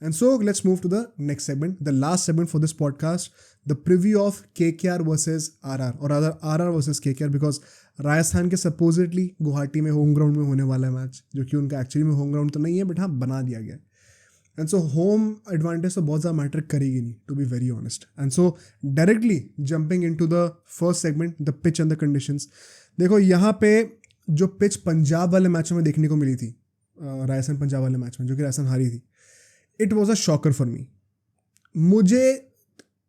And so let's move to the next segment, the last segment for this podcast, the preview of KKR versus RR, or rather RR versus KKR, because Rajasthan के supposedly Guwahati में home ground में होने वाला है match, जो कि उनका actually में होम ग्राउंड तो नहीं है, बट हाँ बना दिया गया है. एंड सो होम एडवांटेज तो बहुत ज़्यादा मैटर करेगी नहीं, to be very honest. And so directly jumping into the first segment, the pitch and the conditions. देखो यहाँ पे जो पिच पंजाब वाले मैचों में देखने को मिली थी, राजस्थान पंजाब वाले मैच में जो कि राजस्थान हारी थी, it was a shocker for me. मुझे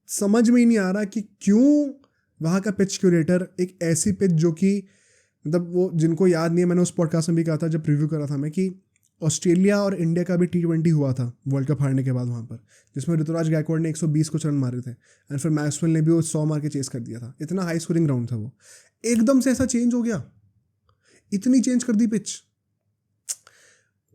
समझ में ही नहीं आ रहा कि क्यों वहाँ का पिच क्यूरेटर एक ऐसी पिच जो कि मतलब वो जिनको याद नहीं है, मैंने उस पॉडकास्ट में भी कहा था जब रिव्यू करा था मैं कि ऑस्ट्रेलिया और इंडिया का भी T20 हुआ था वर्ल्ड कप हारने के बाद वहाँ पर, जिसमें ऋतुराज गायकवाड़ ने 120 कुछ रन मारे थे, एंड फिर मैक्सवेल ने भी वो 100 मार के चेस कर दिया था. इतना हाई स्कोरिंग ग्राउंड था वो, एकदम से ऐसा चेंज हो गया, इतनी चेंज कर दी पिच.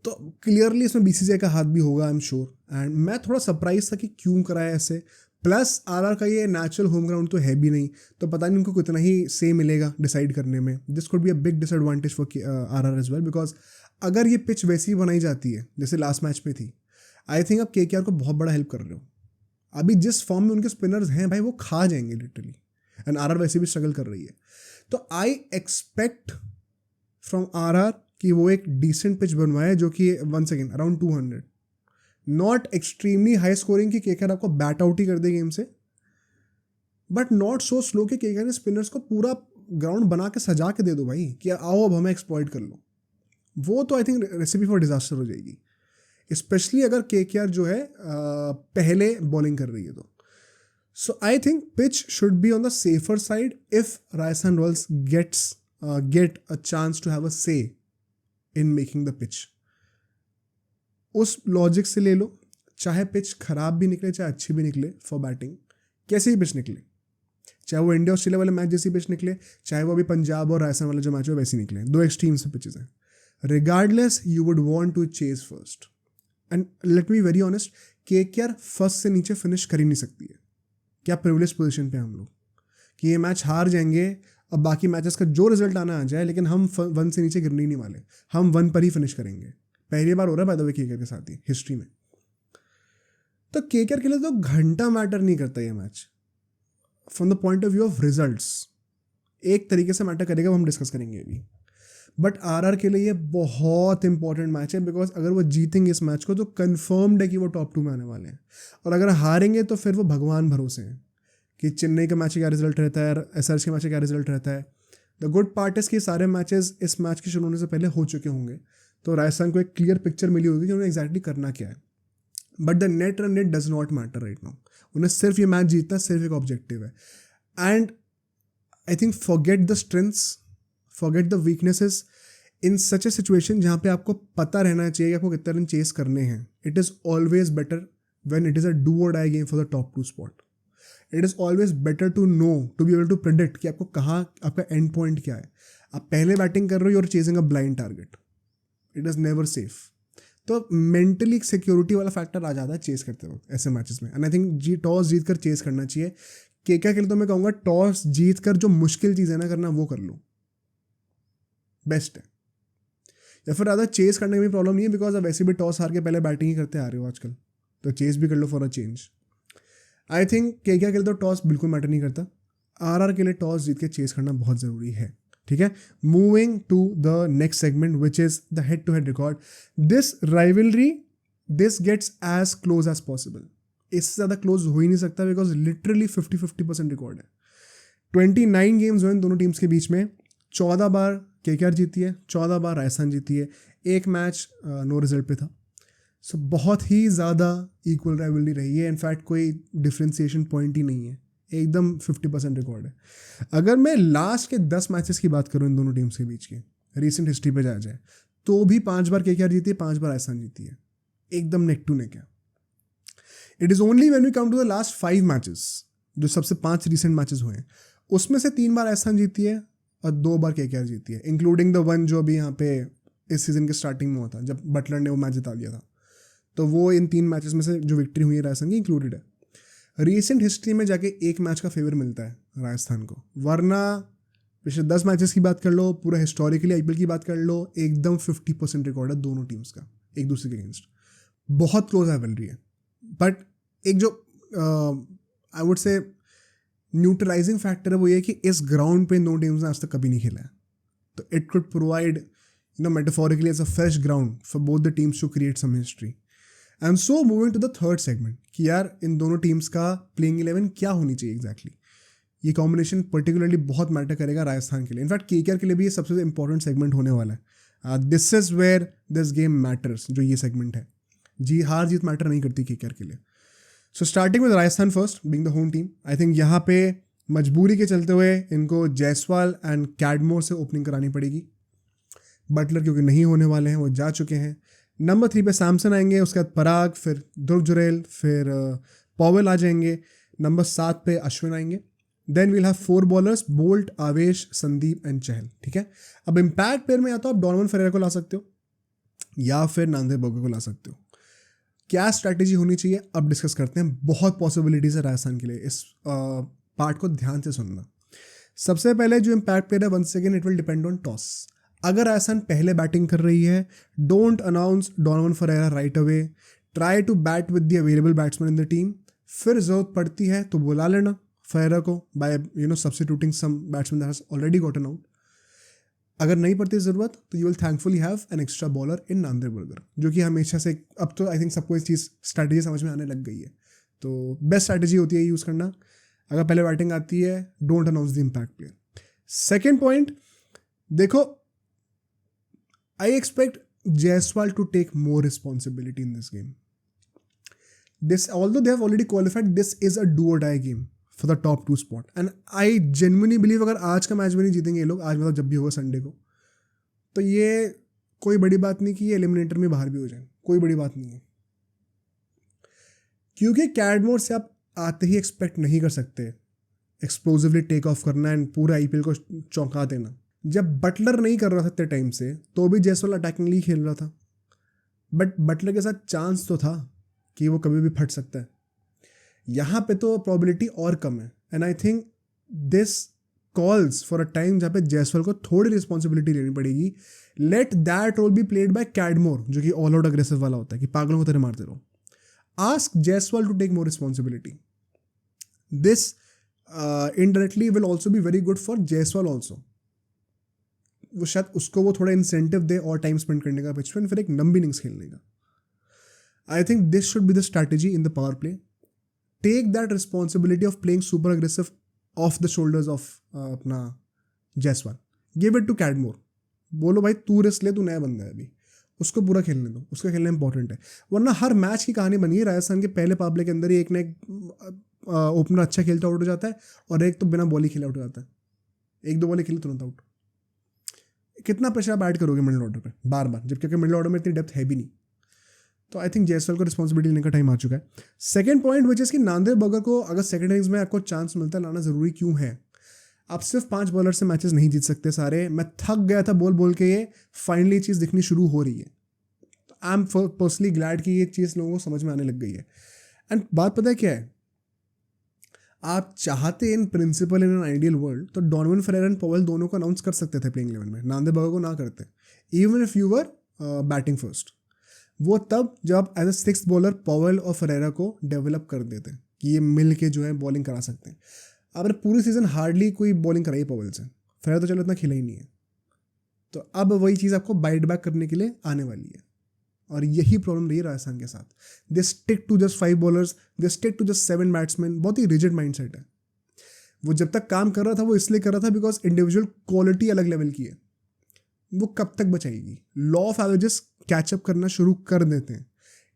तो क्लियरली इसमें BCCI का हाथ भी होगा, आई एम श्योर. एंड मैं थोड़ा सरप्राइज था कि क्यों कराया ऐसे. प्लस RR का ये नेचुरल होम ग्राउंड तो है भी नहीं, तो पता नहीं उनको कितना ही से मिलेगा डिसाइड करने में. This could be a big disadvantage for RR as well, because अगर ये पिच वैसी ही बनाई जाती है जैसे लास्ट मैच में थी, आई थिंक आप KKR को बहुत बड़ा हेल्प कर रहे हो. अभी जिस फॉर्म में उनके स्पिनर्स हैं भाई, वो खा जाएंगे लिटरली, एंड RR वैसे भी स्ट्रगल कर रही है. तो आई एक्सपेक्ट फ्रॉम RR कि वो एक डिसेंट पिच बनवाए, जो कि once again around 200, not extremely high scoring कि KKR आपको बैट आउट ही कर दे गेम से, बट नॉट सो स्लो कि KKR ने स्पिनर्स को पूरा ग्राउंड बना के सजा के दे दो भाई कि आओ अब हमें एक्सप्लॉइट कर लो. वो तो I think recipe for disaster हो जाएगी, स्पेशली अगर KKR जो है पहले बॉलिंग कर रही है तो. So I think pitch should be on the safer side if Rajasthan Royals get a chance to have a say in making the pitch. उस लॉजिक से ले लो, चाहे पिच खराब भी निकले चाहे अच्छी भी निकले फॉर बैटिंग, कैसे ही पिच निकले, चाहे वो इंडिया ऑस्ट्रेलिया वाले मैच जैसी पिच निकले, चाहे वो अभी पंजाब और राजस्थान वाले जो मैच है वैसे निकले, दो एक्सट्रीम से पिचेस हैं. Regardless you would want to chase first. And let me very honest, KKR first से नीचे फिनिश कर ही नहीं सकती है. क्या प्रिविलेज पोजीशन पे हम लोग कि ये मैच हार जाएंगे, अब बाकी मैचेस का जो रिजल्ट आना आ जाए, लेकिन हम 1 से नीचे गिरने ही नहीं वाले, हम 1 पर ही फिनिश करेंगे. पहली बार हो रहा है बाय द वे KKR के साथ ही हिस्ट्री में. तो KKR के लिए तो घंटा मैटर नहीं करता ये match from the point of view of results. एक तरीके से मैटर करेगा, वो हम डिस्कस करेंगे अभी. बट RR के लिए ये बहुत इंपॉर्टेंट मैच है, बिकॉज अगर वो जीतेंगे इस मैच को तो कन्फर्म्ड है कि वो टॉप 2 में आने वाले हैं, और अगर हारेंगे तो फिर वो भगवान भरोसे हैं कि चेन्नई का मैच का क्या रिजल्ट रहता है, SRH के मैच का क्या रिजल्ट रहता है. द गुड पार्ट इज कि सारे मैचेस इस मैच के शुरू होने से पहले हो चुके होंगे, तो राजस्थान को एक क्लियर पिक्चर मिली होगी कि उन्हें एक्जैक्टली करना क्या है. But the net run rate does not matter right now. उन्हें सिर्फ ये मैच जीतना सिर्फ एक ऑब्जेक्टिव है. And I think forget the strengths, forget the weaknesses in such A situation जहाँ पे आपको पता रहना चाहिए कि आपको कितने रन चेस करने हैं. It is always better when it is a do or die game for the top 2 spot. It is always better to know, to be able to predict कि आपको कहाँ आपका एंड पॉइंट क्या है. आप पहले बैटिंग कर रहे हो और chasing a blind target, it is never safe. तो मेंटली सिक्योरिटी वाला फैक्टर आ जाता है चेस करते वक्त ऐसे मैचेस में. एंड आई थिंक टॉस जीत कर चेस करना चाहिए. KKR के लिए तो मैं कहूँगा टॉस जीत कर जो मुश्किल चीज़ है ना करना, वो कर लो, बेस्ट है. या फिर ज़्यादा चेस करने में भी प्रॉब्लम नहीं है, बिकॉज अब वैसे भी टॉस हार के पहले बैटिंग ही करते आ रहे हो आजकल, तो चेस भी कर लो for a change. I think KKR के लिए तो टॉस बिल्कुल मैटर नहीं करता. RR के लिए टॉस जीत के चेस करना बहुत ज़रूरी है. ठीक है, moving to the next segment which is the head to head record. This rivalry, this gets as close as possible. इससे ज़्यादा क्लोज हो ही नहीं सकता, बिकॉज लिटरली 50-50% रिकॉर्ड है. 29 गेम्स हुए इन दोनों टीम्स के बीच में. 14 बार KKR जीती है, 14 बार राजस्थान जीती है. एक मैच नो रिजल्ट पे था. सो बहुत ही ज़्यादा इक्वल राइवलरी रही है. इनफैक्ट कोई डिफ्रेंसिएशन पॉइंट ही नहीं है, एकदम 50% रिकॉर्ड है. अगर मैं लास्ट के 10 मैचेस की बात करूँ इन दोनों टीम्स के बीच की, रीसेंट हिस्ट्री पे जाया जाए, तो भी 5 बार KKR जीती है, 5 बार राजस्थान जीती है, एकदम नेक टू नेक है. It is only when we come to the last 5 matches, जो सबसे 5 रीसेंट मैचेस हुए हैं, उसमें से 3 बार राजस्थान जीती है और 2 बार KKR जीती है, इंक्लूडिंग द वन जो अभी यहाँ पे इस सीजन के स्टार्टिंग में हुआ था जब बटलर ने वो मैच जिता दिया था. तो वो इन 3 मैचेस में से जो विक्ट्री हुई है राजस्थान की इंक्लूडेड है. रीसेंट हिस्ट्री में जाके एक मैच का फेवर मिलता है राजस्थान को, वरना पिछले 10 मैचेस की बात कर लो, पूरा हिस्टोरिकली IPL की बात कर लो, एकदम 50% रिकॉर्ड है दोनों टीम्स का एक दूसरे के अगेंस्ट. बहुत क्लोज राइवलरी है, बट एक जो I would say neutralising factor है वो ये कि इस ग्राउंड पे इन दोनों टीम्स ने आज तक कभी नहीं खेला है. तो it could provide metaphorically as a fresh ground for both the teams to create some history. And so moving to the third segment कि यार इन दोनों टीम्स का प्लेइंग 11 क्या होनी चाहिए एग्जैक्टली. ये कॉम्बिनेशन पर्टिकुलरली बहुत मैटर करेगा राजस्थान के लिए. इनफैक्ट केकेआर के लिए भी ये सबसे इंपॉर्टेंट सेगमेंट होने वाला है. This is where this game matters. जो ये सेगमेंट है, हार जीत मैटर नहीं करती केकेआर के लिए. So starting with Rajasthan first being the home team, I think यहाँ पे मजबूरी के चलते हुए इनको जायसवाल एंड कैडमोर से ओपनिंग करानी पड़ेगी. बटलर क्योंकि नहीं होने वाले हैं, वो जा चुके हैं. नंबर 3 पे सैमसन आएंगे, उसके बाद पराग, फिर ध्रुव जुरेल, फिर पॉवेल आ जाएंगे. नंबर 7 पे अश्विन आएंगे. Then we'll have 4 bowlers, Boult, Avesh, Sandeep and चहल. ठीक है. अब इम्पैक्ट प्लेयर में या तो आप डोनोवन फेरेरा को ला सकते हो या फिर नांदेड़ बर्गर को ला सकते हो. क्या स्ट्रैटेजी होनी चाहिए अब डिस्कस करते हैं. बहुत पॉसिबिलिटीज है राजस्थान के लिए. इस पार्ट को ध्यान से सुनना. सबसे पहले जो इम्पैक्ट प्लेयर है, once again it will depend on toss. अगर राजस्थान पहले बैटिंग कर रही है, don't announce Donovan Ferreira right away. Try to bat with the available batsman in the team. फिर जरूरत पड़ती है तो बुला लेना फेरेरा को by substituting some batsman that has already gotten out. अगर नहीं पड़ती ज़रूरत तो you will thankfully have an extra bowler in Nandre burger, जो कि हमेशा से अब तो आई थिंक सबको इस चीज़ स्ट्रैटेजी समझ में आने लग गई है. तो बेस्ट स्ट्रैटेजी होती है यूज़ करना. अगर पहले बैटिंग आती है, don't announce the impact player. Second point, देखो I expect Jaiswal to take more responsibility in this game. This, although they have already qualified, this is a do or die game for the top 2 spot. And I genuinely believe अगर आज का match भी नहीं जीतेंगे ये लोग, आज मतलब जब भी होगा संडे को, तो ये कोई बड़ी बात नहीं कि ये एलिमिनेटर में बाहर भी हो जाए. कोई बड़ी बात नहीं है, क्योंकि कैडमोर से आप आते ही एक्सपेक्ट नहीं कर सकते एक्सप्लोजिवली टेक ऑफ करना एंड पूरे आईपीएल को चौंका देना. जब बटलर नहीं कर रहा था इतने टाइम से, तो भी जायसवाल अटैकिंगली खेल रहा था. बट बटलर के साथ चांस तो था कि वो कभी भी फट सकता है. यहाँ पे तो प्रोबेबिलिटी और कम है. And I think this calls for a time जहाँ पे जायसवाल को थोड़ी रिस्पॉन्सिबिलिटी लेनी पड़ेगी. Let that role be played by Cadmore, जो कि ऑल आउट अग्रेसिव वाला होता है कि पागलों को तरह मारते रहो. Ask Jaiswal to take more responsibility. This indirectly will also be very good for Jaiswal also. वो शायद उसको वो थोड़ा इंसेंटिव दे और टाइम स्पेंड करने का पिच पे, फिर एक लंबी इनिंग्स खेलने का. I think this should be the strategy in the power play. Take that responsibility of playing super aggressive off the shoulders of अपना Jaiswal. Give it to Cadmore. बोलो भाई तू रिस्क ले, तू नया बंदा है अभी, उसको पूरा खेलने दो, उसका खेलना इंपॉर्टेंट है. वरना हर मैच की कहानी बनी है राजस्थान के पहले पावर प्ले के अंदर ही एक ना एक ओपनर अच्छा खेलता आउट हो जाता है और एक तो बिना बॉल ही खेला आउट हो जाता है. 1-2 बॉल खेले तुरंत आउट. कितना प्रेशर आप ऐड करोगे मिडिल ऑर्डर पे बार बार, जब क्योंकि मिडिल ऑर्डर में इतनी डेप्थ है भी नहीं. तो आई थिंक जायसवाल को रिस्पॉन्सिबिलिटी लेने का टाइम आ चुका है. सेकंड पॉइंट विच इज़ कि नांदेड़ बर्गर को अगर सेकंड इनिंग्स में आपको चांस मिलता है, लाना ज़रूरी क्यों है. आप सिर्फ 5 बॉलर से मैचेस नहीं जीत सकते सारे. मैं थक गया था बोल बोल के, ये फाइनली चीज़ दिखनी शुरू हो रही है. आई एम पर्सनली ग्लैड कि ये चीज़ लोगों को समझ में आने लग गई है. एंड बात पता है क्या है, आप चाहते in principle in an ideal world तो डोनोवन फेरेरा एंड पॉवेल दोनों को अनाउंस कर सकते थे प्लेइंग 11 में. नांदेड़ बर्गर को ना करते, even if you were batting first. वो तब जब आप as a 6th bowler Powell और फेरेरा को डेवलप कर देते कि ये मिल के जो है बॉलिंग करा सकते हैं. अब पूरी सीजन हार्डली कोई बॉलिंग कराई पॉवेल से, फेरेरा तो चलो इतना खेला ही नहीं है. तो अब वही चीज़ आपको बाइट बैक करने के लिए आने वाली है. और यही प्रॉब्लम रही है राजस्थान के साथ. They stick to just 5 bowlers, they stick to just 7 batsman. बहुत ही रिजिड माइंडसेट है. वो जब तक काम कर रहा था वो इसलिए कर रहा था बिकॉज इंडिविजुअल क्वालिटी अलग लेवल की है. वो कब तक बचाएगी. लॉ ऑफ एवरेजेस कैचअप करना शुरू कर देते हैं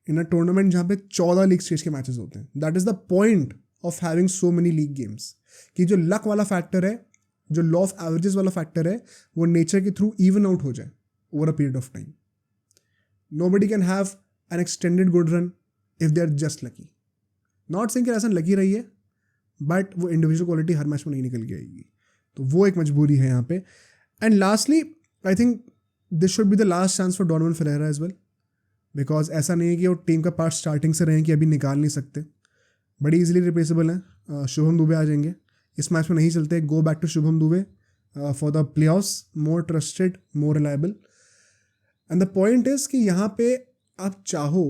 इन अ टूर्नामेंट जहाँ पे 14 लीग स्टेज के मैचेस होते हैं. That is the point of having so many league games, कि जो लक वाला फैक्टर है, जो लॉ ऑफ एवरेजेस वाला फैक्टर है, वो नेचर के थ्रू इवन आउट हो जाए over a period of time. Nobody can have an extended good run if they are just lucky. Not saying कि ऐसा लकी रही है, बट वो इंडिविजुअल क्वालिटी हर मैच में नहीं निकल के आएगी. तो वो एक मजबूरी है यहाँ पे. And lastly I think this should be the last chance for Donovan Ferreira as well, because ऐसा नहीं है कि वो टीम का पार्ट स्टार्टिंग से रहें कि अभी निकाल नहीं सकते. बड़ी इजीली रिप्लेसेबल हैं. शुभम दुबे आ जाएंगे. इस मैच में नहीं चलते, go back to Shubham Dubey for the playoffs. More trusted, more reliable. And the point is कि यहाँ पे आप चाहो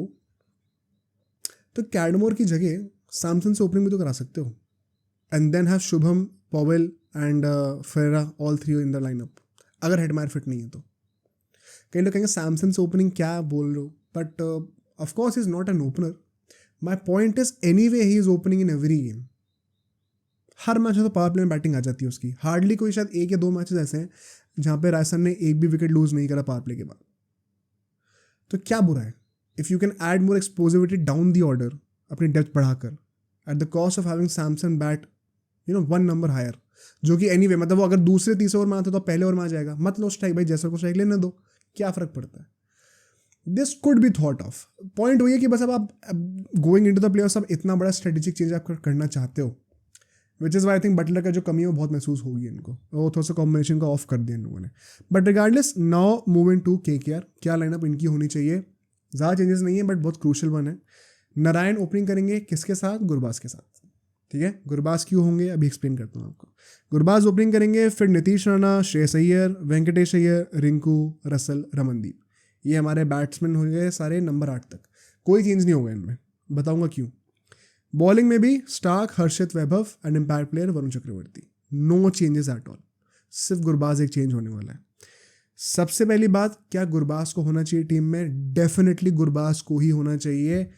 तो कैडमोर की जगह सैमसन से ओपनिंग भी तो करा सकते हो, and then have Shubham, Powell and Ferreira all three in the lineup, अगर हेडमायर फिट नहीं है तो। कई लोग कहेंगे सैमसन से ओपनिंग क्या बोल रहे हो, but of course is not an opener. My point is any way he is opening in every game. Her match में तो पावर प्ले में बैटिंग आ जाती है उसकी। हार्डली कोई शायद 1 या 2 मैचेस ऐसे हैं जहाँ पे राजस्थान ने एक भी विकेट लूज नहीं करा पावर प्ले के बाद। तो क्या बुरा है if you can add more explosivity down the order, अपनी डेप्थ बढ़ाकर, at the cost of having Samson bat 1 number higher, जो कि एनीवे मतलब वो अगर दूसरे तीसरे ओवर में आता तो पहले ओवर में आ जाएगा। मत लो स्ट्राइक भाई, जैसा को स्ट्राइक लेने दो, क्या फ़र्क पड़ता है। This could be thought of. Point वही है कि बस अब आप गोइंग इनटू द प्लेऑफ्स अब इतना बड़ा स्ट्रेटेजिक चेंज आप करना चाहते हो, which is why I think Buttler का जो कमी है वो बहुत महसूस होगी इनको, वो थोड़ा सा कॉम्बिनेशन का ऑफ कर दिया इन लोगों ने। But regardless now moving to KKR, क्या लाइनअप इनकी होनी चाहिए। ज़्यादा चेंजेस नहीं है बट बहुत क्रूशल वन है। नारायण ओपनिंग करेंगे किसके साथ, गुरबाज के साथ, ठीक है। गुरबाज क्यों होंगे अभी एक्सप्लेन करता हूँ आपको। गुरबाज ओपनिंग करेंगे, फिर नीतीश राणा, श्रेयस अय्यर, वेंकटेश अय्यर, रिंकू, रसल, रमनदीप। ये हमारे बैट्समैन हो गए सारे नंबर 8 तक, कोई चेंज नहीं होगा इनमें, बताऊंगा क्यों। बॉलिंग में भी स्टार्क, हर्षित वैभव एंड एम्पायर player Varun Chakravarthy, no changes at all. सिर्फ गुरबाज एक चेंज होने वाला है। सबसे पहली बात, क्या गुरबाज को होना चाहिए टीम में? डेफिनेटली गुरबाज को ही होना चाहिए।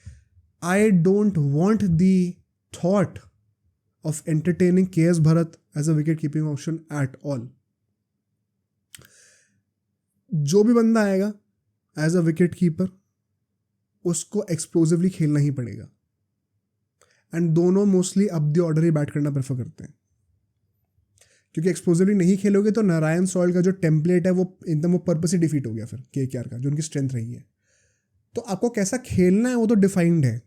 I don't want the thought of entertaining KS Bharat as a wicket keeping option at all. जो भी बंदा आएगा एज अ विकेट कीपर उसको एक्सप्लोजिवली खेलना ही पड़ेगा, एंड दोनों मोस्टली अब द ऑर्डर ही बैट करना प्रेफर करते हैं, क्योंकि एक्सप्लोजिवली नहीं खेलोगे तो नारायण सॉइल का जो टेम्पलेट है वो एकदम वो पर्पस ही डिफीट हो गया फिर KKR का, जो उनकी स्ट्रेंथ रही है। तो आपको कैसा खेलना है वो तो डिफाइंड है,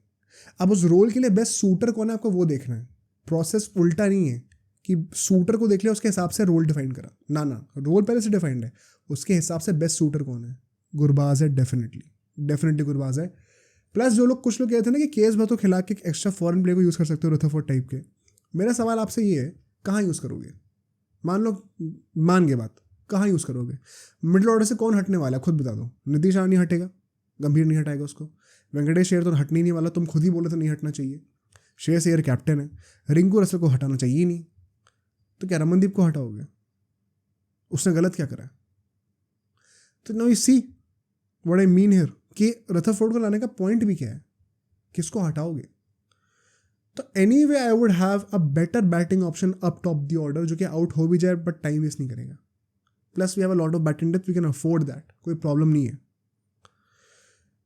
अब उस रोल के लिए बेस्ट सूटर कौन है आपको वो देखना है। प्रोसेस उल्टा नहीं है कि सूटर को देख लिया उसके हिसाब से रोल डिफाइन करा, ना रोल पहले से डिफाइंड है, उसके हिसाब से बेस्ट सूटर कौन है, गुरबाज है। डेफिनेटली गुरबाज है। प्लस जो लोग कुछ लोग कहते हैं ना कि KS भरत को खिला के एक्स्ट्रा फॉरेन प्लेयर को यूज़ कर सकते हो रथरफोर्ड टाइप के, मेरा सवाल आपसे ये है कहाँ यूज़ करोगे? मान गए बात, कहाँ यूज़ करोगे? मिडिल ऑर्डर से कौन हटने वाला है खुद बता दो। नीतीश राणा नहीं हटेगा, गंभीर नहीं हटाएगा उसको, वेंकटेश अय्यर तो हटने ही नहीं वाला, तुम खुद ही बोले तो नहीं हटना चाहिए। श्रेयस अय्यर कैप्टन है, रिंकू रसल को हटाना चाहिए ही नहीं, तो क्या रमनदीप को हटाओगे? उसने गलत क्या करा? तो no you see what I mean here कि रथरफोर्ड को लाने का पॉइंट भी क्या है, किसको हटाओगे? तो any way I would have a better batting option up top the order, जो कि आउट हो भी जाए बट टाइम वेस्ट नहीं करेगा। Plus we have a lot of batting depth, we can afford that, कोई प्रॉब्लम नहीं है।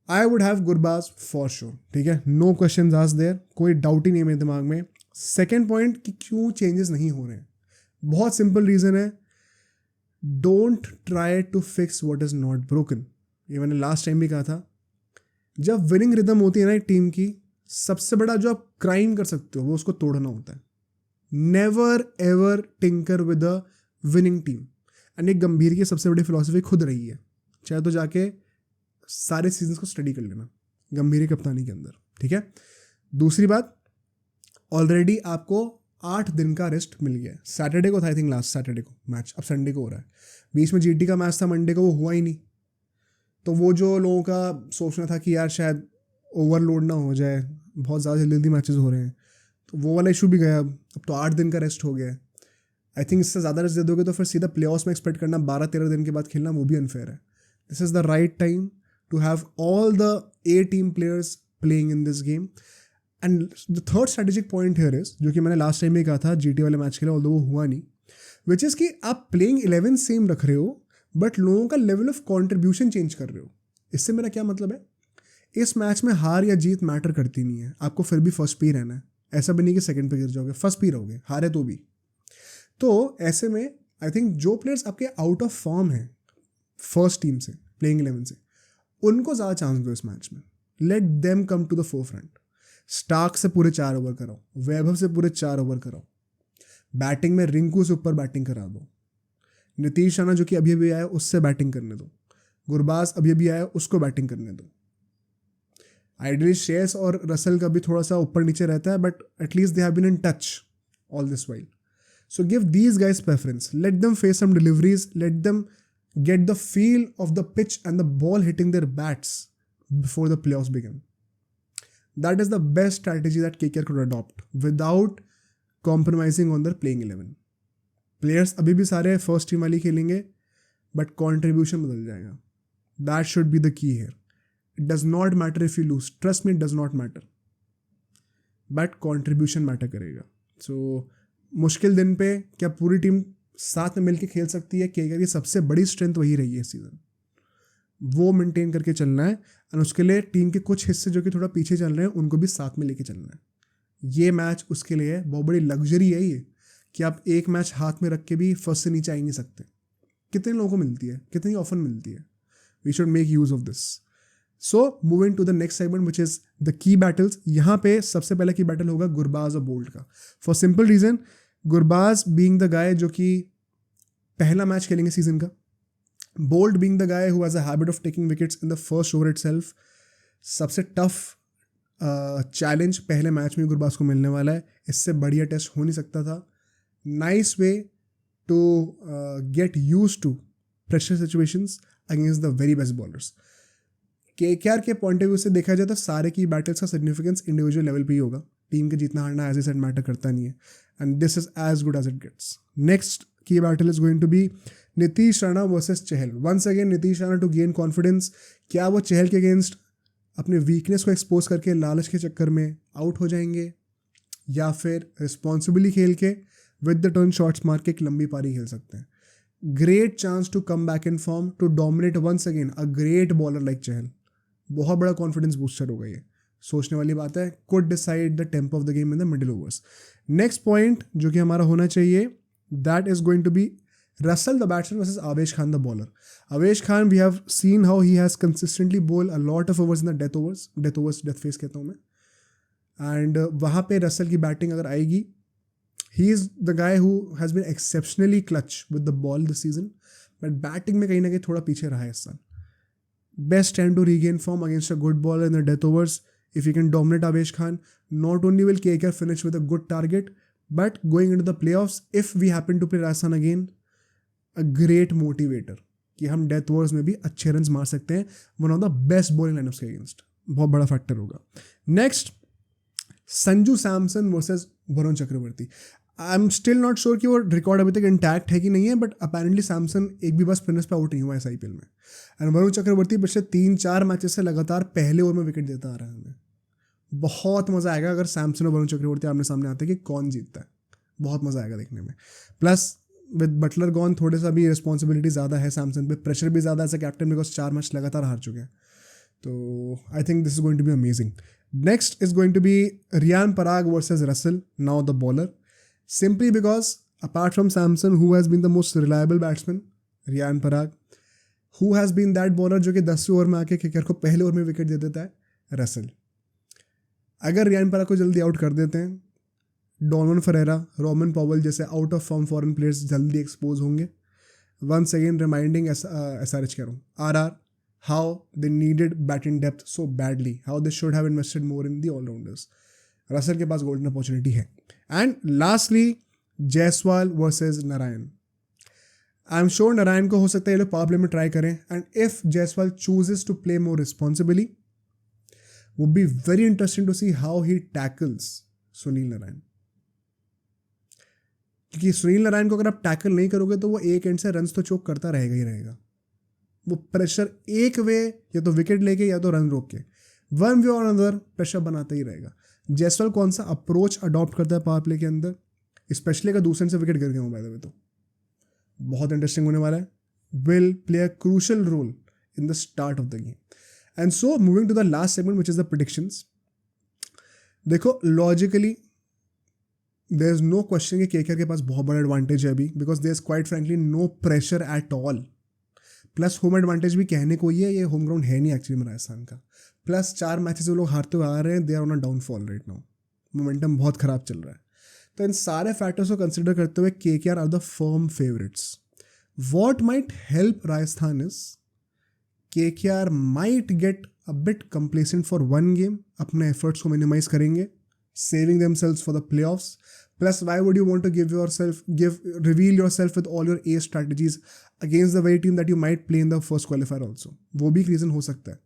I would have Gurbaz for sure, ठीक है, नो क्वेश्चन आस्क्ड देयर, कोई डाउट ही नहीं है मेरे दिमाग में। सेकेंड पॉइंट कि क्यों चेंजेस नहीं हो रहे हैं, बहुत सिंपल रीज़न है, don't try to fix what is not broken. ये मैंने लास्ट टाइम भी कहा था, जब विनिंग रिदम होती है ना एक टीम की, सबसे बड़ा जो आप क्राइम कर सकते हो वो उसको तोड़ना होता है। Never ever tinker with a winning team, and एक गंभीर की सबसे बड़ी फिलॉसफी खुद रही है, चाहे तो जाके सारे सीजन्स को स्टडी कर लेना गंभीर कप्तानी के अंदर, ठीक है। दूसरी बात, ऑलरेडी आपको 8 दिन का रेस्ट मिल गया है। सैटरडे को था आई थिंक, लास्ट सैटरडे को मैच, अब संडे को हो रहा है। बीच में GT का मैच था मंडे को, वो हुआ ही नहीं। तो वो जो लोगों का सोचना था कि यार शायद ओवरलोड ना हो जाए, बहुत ज़्यादा जल्दी मैचेस हो रहे हैं, तो वो वाला इशू भी गया। अब तो 8 दिन का रेस्ट हो गया है। आई थिंक इससे ज़्यादा रेस्ट दे दोगे तो फिर सीधा प्लेऑफ्स में एक्सपेक्ट करना 12-13 दिन के बाद खेलना, वो भी अनफेयर है। This is the right time to have all the A-team players playing in this game. And the third strategic point here is, जो कि मैंने लास्ट टाइम में कहा था GT वाले मैच के लिए, although वो हुआ नहीं, which is कि आप playing 11 सेम रख रहे हो बट लोगों का लेवल ऑफ कॉन्ट्रीब्यूशन चेंज कर रहे हो। इससे मेरा क्या मतलब है, इस मैच में हार या जीत मैटर करती नहीं है, आपको फिर भी फर्स्ट पे ही रहना है। ऐसा भी नहीं कि सेकंड पे गिर जाओगे, फर्स्ट पे ही रहोगे, हारे तो भी। तो ऐसे में आई थिंक जो प्लेयर्स आपके आउट ऑफ फॉर्म हैं फर्स्ट टीम से, प्लेइंग 11 से, उनको ज़्यादा चांस दो इस मैच में। Let them come to the forefront. Starc से पूरे 4 ओवर कराओ, वैभव से पूरे 4 ओवर कराओ, बैटिंग में रिंकू से ऊपर बैटिंग करा दो, नीतीश राणा जो कि अभी अभी आया उससे बैटिंग करने दो, गुरबाज अभी अभी आया उसको बैटिंग करने दो। आइडियली श्रेयस और रसल का भी थोड़ा सा ऊपर नीचे रहता है, but at least they have been in touch all this while. So give these guys preference, let them face some deliveries, let them get the feel of the pitch and the ball hitting their bats before the playoffs begin. That is the best strategy that KKR could adopt without compromising on their playing 11. Players अभी भी सारे first team वाली खेलेंगे, but contribution बदल जाएगा. That should be the key here. It does not matter if you lose. Trust me, it does not matter. But contribution matter करेगा. So मुश्किल दिन पे क्या पूरी टीम साथ में मिलके खेल सकती है? KKR की सबसे बड़ी स्ट्रेंथ वही रही है इस सीजन. वो मेंटेन करके चलना है, और उसके लिए टीम के कुछ हिस्से जो कि थोड़ा पीछे चल रहे हैं उनको भी साथ में लेके चलना है. ये मैच उसके लिए बहुत बड़ी लग्जरी है ये, कि आप एक मैच हाथ में रख के भी फर्स्ट से नीचे आ ही नहीं सकते. कितने लोगों को मिलती है, कितनी ऑफन मिलती है. We should make use of this. So moving to the next segment which is the key battles. यहाँ पे सबसे पहला की बैटल होगा गुरबाज और बोल्ट का. For simple reason, Gurbaz being the guy जो कि पहला मैच खेलेंगे सीजन का, Boult being the guy who has a habit of taking wickets in the first over itself. सबसे टफ चैलेंज पहले मैच में गुरबाज को मिलने वाला है. इससे बढ़िया टेस्ट हो नहीं सकता था. Nice way to get use to pressure situations against the very best bowlers. KKR के पॉइंट ऑफ व्यू से देखा जाए तो सारे की बैटल्स का सिग्निफिकेंस इंडिविजुअल लेवल पे ही होगा. टीम के जीतना हारना एज ए सेड मैटर करता नहीं है, and this is as good as it gets. Next की battle is going to be Nitish Rana versus Chahal. Once again Nitish Rana to gain confidence. क्या वो चहल के अगेंस्ट अपने वीकनेस को एक्सपोज करके लालच के चक्कर में आउट हो जाएंगे, या फिर रिस्पॉन्सिबली खेल के विद द टर्न शॉट्स मार के एक लंबी पारी खेल सकते हैं. Great chance to come back in form to dominate once again a great bowler like Chahal. बहुत बड़ा कॉन्फिडेंस बूस्टर होगा ये. सोचने वाली बात है. Could decide the tempo of the game in the middle overs. Next point जो कि हमारा होना चाहिए, that is going to be Russell the batsman versus Avesh Khan the bowler. Avesh Khan, we have seen how he has consistently bowled a lot of overs in the death phase कहता हूँ मैं. And वहाँ पे Russell की batting अगर आएगी, he is the guy who has been exceptionally clutch with the ball this season, but batting में कहीं ना कहीं थोड़ा पीछे रहा है इस साल. Best time to regain form against a good bowler in the death overs. If he can dominate Avesh Khan, not only will KKR finish with a good target, but going into the playoffs, if we happen to play Rajasthan again, a great motivator कि हम death overs में भी अच्छे run मार सकते हैं. One of the best bowling lineups के अगेंस्ट बहुत बड़ा फैक्टर होगा. Next, Sanju Samson versus Varun Chakravarthy. I am still not sure कि वो रिकॉर्ड अभी तक इंटैक्ट है कि नहीं है, बट अपेरेंटली सैमसन एक भी बस स्पिनर्स पे आउट नहीं हुआ है IPL में. एंड वरुण चक्रवर्ती पिछले 3-4 मैचेस से लगातार पहले ओवर में विकेट देता आ रहा है. हमें बहुत मज़ा आएगा अगर सैमसन और वरुण चक्रवर्ती आमने सामने आते हैं कि कौन जीतता है. बहुत मज़ा आएगा देखने में. प्लस विद बटलर गॉन थोड़े सा भी रिस्पॉन्सिबिलिटी ज़्यादा है सैमसन पे, प्रेशर भी ज़्यादा as a captain because 4 match लगातार हार चुके हैं. तो I think this is going to be amazing. Next is going to be Riyan Parag versus Russell, now the bowler. Simply because apart from Samson, who has been the most reliable batsman, Riyan Parag, who has been that bowler जो कि 10वें over में आके KKR को पहले over में wicket दे देता है, रसल. अगर रियान पराग को जल्दी आउट कर देते हैं, डोनोवन फरेरा, रोमन पॉवल जैसे out of form foreign players जल्दी एक्सपोज होंगे. वंस अगेन रिमाइंडिंग SRH कह रहा हूँ, RR, how they needed batting depth so badly, how they should have invested more in the allrounders. Russell के पास golden opportunity है. And lastly, Jaiswal versus Narayan. I am sure Narayan को हो सकता है ये लोग पावर प्ले में ट्राई करें, and if Jaiswal chooses to play more responsibly, would be very interesting to see how he tackles Sunil Narine. क्योंकि सुनील नारायण को अगर आप टैकल नहीं करोगे तो वो एक एंड से रन्स तो चोक करता रहेगा ही रहेगा. वो प्रेशर एक वे या तो विकेट लेके या तो रन रोक के, वन वे और अनदर प्रेशर बनाता ही रहेगा. जायसवाल कौन सा अप्रोच अडॉप्ट करता है पावर प्ले के अंदर, स्पेशली अगर दूसरे से विकेट गिर गए हो बाय द वे, तो बहुत इंटरेस्टिंग होने वाला है. Will play a crucial role in the start of the game. And so moving to the last segment which is the predictions. देखो logically there is no question कि KKR के पास बहुत बड़ा एडवांटेज है अभी, because there is quite frankly no pressure at all. Plus home advantage भी कहने को ही है, ये होम ग्राउंड है नहीं एक्चुअली में राजस्थान का. प्लस 4 मैचेस वो लोग हारते हुए आ रहे हैं, they are on a downfall right now. Momentum बहुत ख़राब चल रहा है. तो इन सारे फैक्टर्स को कंसिडर करते हुए KKR are the firm favourites. What might help Rajasthan is KKR might get a bit complacent for one game, अपने एफर्ट्स को मिनिमाइज करेंगे, saving themselves for the playoffs. Plus, why would you want to reveal yourself with all your ace strategies against the very team that you might play in the first qualifier also? वो भी एक reason हो सकता है.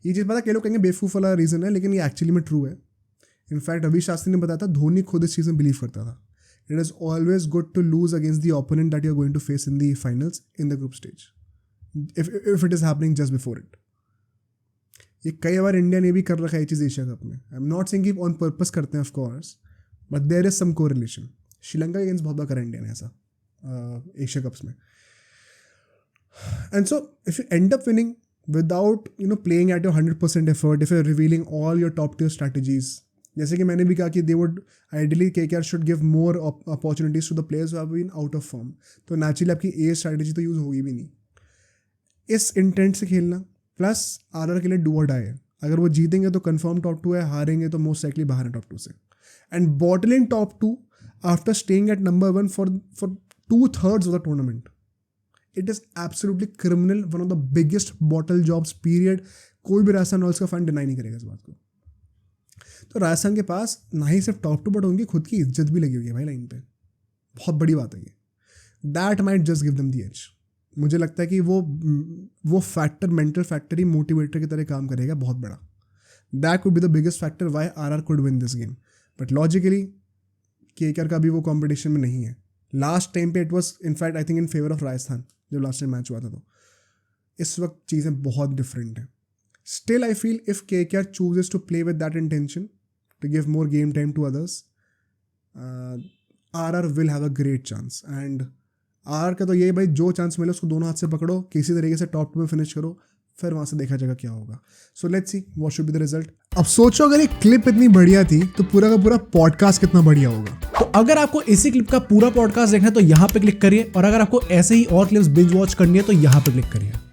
ये चीज़ पता कई लोग कहेंगे बेवकूफ़ वाला रीज़न है, लेकिन ये एक्चुअली में ट्रू है. इनफैक्ट रवि शास्त्री ने बताया था धोनी खुद इस चीज़ में बिलीव करता था. It is always good to lose against the opponent that you are going to face in the finals in the group stage if it is happening just before it. ये कई बार इंडिया ने भी कर रखा है ये चीज़ एशिया कप में. I am not saying कि ऑन पर्पस करते हैं of course, but there is some correlation. Sri Lanka against बहुत बार करा इंडिया ने ऐसा एशिया कप्स में. And so if you end up winning without playing at your 100% effort, if you are revealing all your top tier strategies, जैसे कि मैंने भी कहा कि they would ideally KKR should give more opportunities to the players who have been out of form. तो naturally आपकी ए strategy तो यूज़ होगी भी नहीं. इस इंटेंट से खेलना प्लस आरआर के लिए डू और डाई है. अगर वो जीतेंगे तो कंफर्म टॉप 2 है, हारेंगे तो मोस्ट लाइकली बाहर है टॉप 2 से. And bottling top 2 after staying at number 1 for 2/3 of the tournament, it is absolutely criminal. One of the biggest bottle jobs period. कोई भी राजस्थान रॉयल्स का फैन डिनाई नहीं करेगा इस बात को. तो राजस्थान के पास ना ही सिर्फ टॉप 2 बट उनकी खुद की इज्जत भी लगी हुई है भाई लाइन पे. बहुत बड़ी बात है ये. That might just give them the edge. मुझे लगता है कि वो फैक्टर, मेंटल फैक्टर ही मोटिवेटर की तरह काम करेगा बहुत बड़ा. That could be the biggest factor why RR could win this game. But logically KKR का भी वो कॉम्पिटिशन में नहीं है. लास्ट टाइम पे it was in fact I think in favour of Rajasthan जब लास्ट टाइम मैच हुआ था. तो इस वक्त चीज़ें बहुत डिफरेंट हैं. Still I feel if KKR chooses to play with that intention to give more game time to others, RR will have a great chance. And R का तो ये भाई जो चांस मिले उसको दोनों हाथ से पकड़ो, किसी तरीके से टॉप 2 में फिनिश करो, फिर वहाँ से देखा जाएगा क्या होगा. So let's see what should be the result. अब सोचो अगर ये क्लिप इतनी बढ़िया थी तो पूरा का पूरा पॉडकास्ट कितना बढ़िया होगा. तो अगर आपको इसी क्लिप का पूरा पॉडकास्ट देखना है तो यहाँ पे क्लिक करिए, और अगर आपको ऐसे ही और क्लिप्स बिंज वॉच करनी है तो यहाँ पे क्लिक करिए.